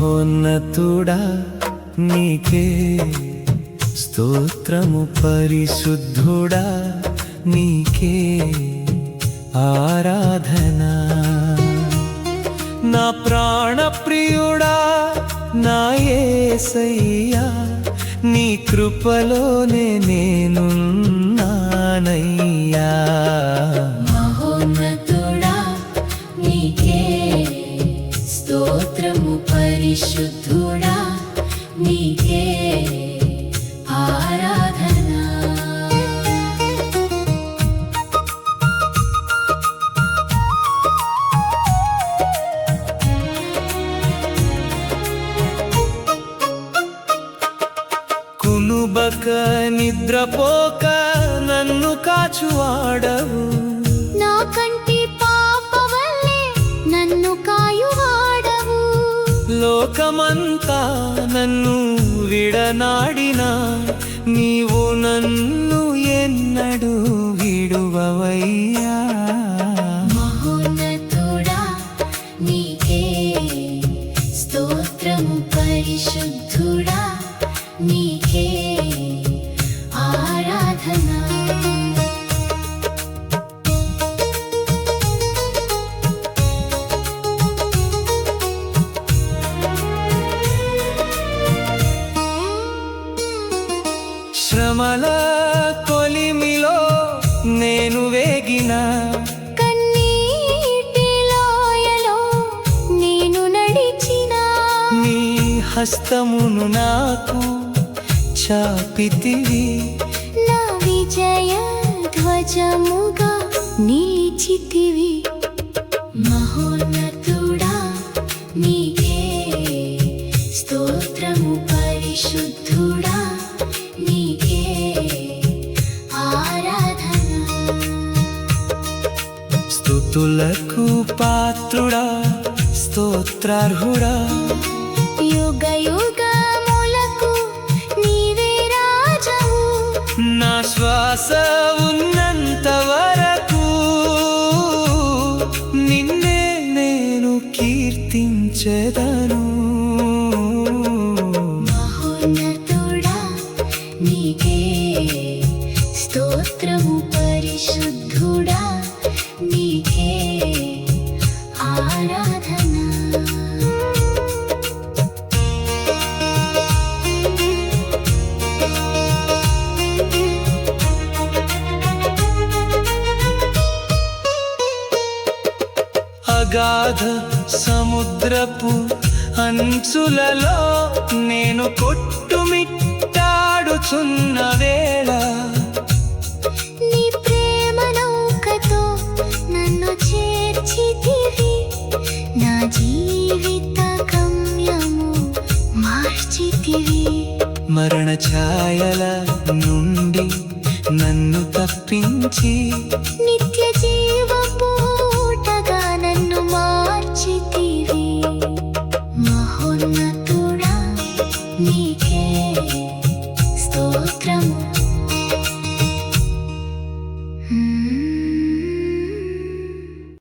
మహోన్నతుడా నీకే స్తోత్రము, పరిశుద్ధుడా నీకే ఆరాధన. నా ప్రాణప్రియుడా నా యేసయ్యా, నీ కృపలోనే నేనున్నానయ్యా. మహోన్నతుడా నీకే స్తోత్రము, పరిశుద్ధుడా నీకే ఆరాధన. కునుబక నిద్రపోక నన్ను కాచువాడవు, నా కంటి పాప వల్లే నన్ను కాయువాడవు. లోకమంతా నన్ను విడనాడినా నీవు నన్ను ఎన్నడూ విడువవయ్యా. మహోన్నతుడా నీకే స్తోత్రము, పరిశుద్ధుడా నీకే ఆరాధన. శ్రమల కొలిమిలో నేను వేగిన, కన్నీటి లోయలో నేను నడిచిన, నీ హస్తమును నాకు చాపితివి, నా విజయ ధ్వజముగా నిలిచితివి. మహోన్నతుడా నీకే స్తోత్రము, పరిశుద్ధుడా నీకే ఆరాధన. స్తుతులకు పాత్రుడా స్తోత్రార్హుడా, యుగ యుగములకు నీవే రాజవు. నా శ్వాస ఉన్నంత వరకు నిన్నే నేను కీర్తించెదను. మహోన్నతుడా నీకే స్తోత్రము, పరిశుద్ధుడా నీకే ఆరాధన. అగాధ సముద్రపు అంచులలో నేను కొట్టుమిట్టాడుచున్న వేళ, నీ ప్రేమ నౌకతో నన్ను చేర్చితివి, నా జీవిత గమ్యము మార్చితివి. మరణ ఛాయల నుండి నన్ను తప్పించి, నిత్య జీవపు ఊటగా నన్ను మార్చితివి. మహోన్నతుడా నీకే స్తోత్రము.